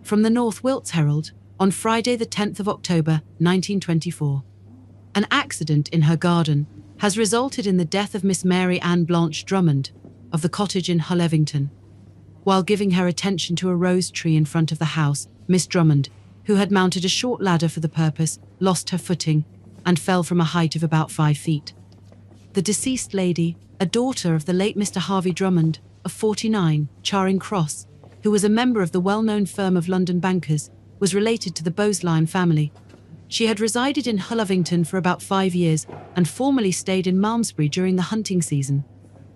From the North Wilts Herald, on Friday the 10th of October, 1924. An accident in her garden has resulted in the death of Miss Mary Ann Blanche Drummond of the Cottage in Hullevington. While giving her attention to a rose tree in front of the house, Miss Drummond, who had mounted a short ladder for the purpose, lost her footing and fell from a height of about 5 feet. The deceased lady, a daughter of the late Mr. Harvey Drummond, of 49, Charing Cross, who was a member of the well-known firm of London bankers, was related to the Bowes-Lyon family. She had resided in Hullevington for about 5 years and formerly stayed in Malmesbury during the hunting season.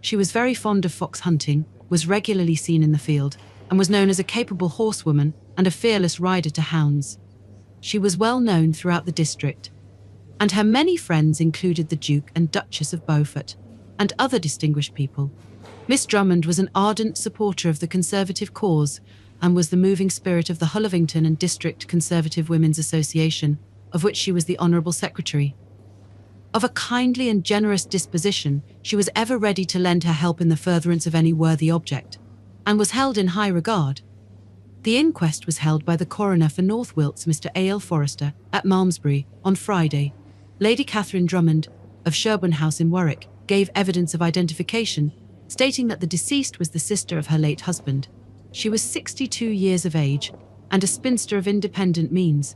She was very fond of fox hunting, was regularly seen in the field, and was known as a capable horsewoman and a fearless rider to hounds. She was well known throughout the district, and her many friends included the Duke and Duchess of Beaufort and other distinguished people. Miss Drummond was an ardent supporter of the Conservative cause and was the moving spirit of the Hullevington and District Conservative Women's Association, of which she was the Honourable Secretary. Of a kindly and generous disposition, she was ever ready to lend her help in the furtherance of any worthy object, and was held in high regard. The inquest was held by the coroner for North Wilts, Mr. A. L. Forrester, at Malmesbury, on Friday. Lady Catherine Drummond, of Sherborne House in Warwick, gave evidence of identification, stating that the deceased was the sister of her late husband. She was 62 years of age and a spinster of independent means.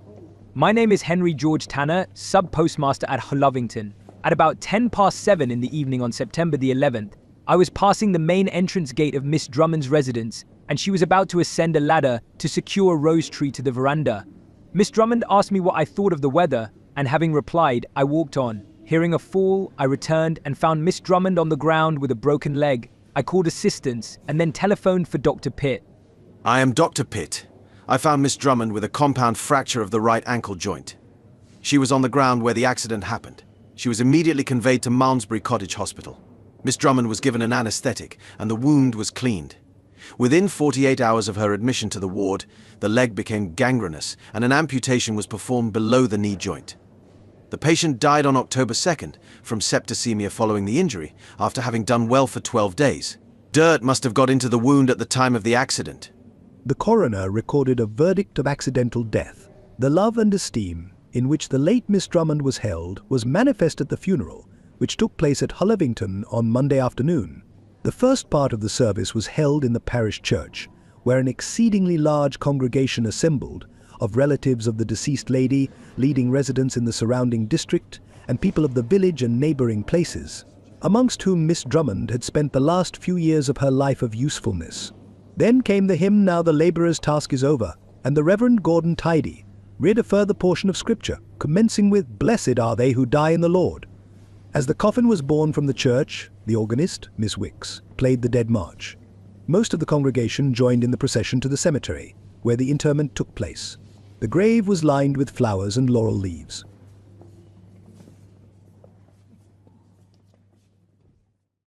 My name is Henry George Tanner, sub-postmaster at Hullevington. At about 7:10 in the evening on September the 11th, I was passing the main entrance gate of Miss Drummond's residence, and she was about to ascend a ladder to secure a rose tree to the veranda. Miss Drummond asked me what I thought of the weather, and having replied, I walked on. Hearing a fall, I returned and found Miss Drummond on the ground with a broken leg. I called assistance and then telephoned for Dr. Pitt. I am Dr. Pitt. I found Miss Drummond with a compound fracture of the right ankle joint. She was on the ground where the accident happened. She was immediately conveyed to Malmesbury Cottage Hospital. Miss Drummond was given an anesthetic and the wound was cleaned. Within 48 hours of her admission to the ward, the leg became gangrenous and an amputation was performed below the knee joint. The patient died on October 2nd from septicemia following the injury after having done well for 12 days. Dirt must have got into the wound at the time of the accident. The coroner recorded a verdict of accidental death. The love and esteem in which the late Miss Drummond was held was manifest at the funeral, which took place at Hullevington on Monday afternoon. The first part of the service was held in the parish church, where an exceedingly large congregation assembled of relatives of the deceased lady, leading residents in the surrounding district, and people of the village and neighbouring places, amongst whom Miss Drummond had spent the last few years of her life of usefulness. Then came the hymn "Now the Labourer's Task is Over," and the Reverend Gordon Tidy read a further portion of Scripture, commencing with "Blessed are they who die in the Lord." As the coffin was borne from the church, the organist, Miss Wicks, played the Dead March. Most of the congregation joined in the procession to the cemetery, where the interment took place. The grave was lined with flowers and laurel leaves.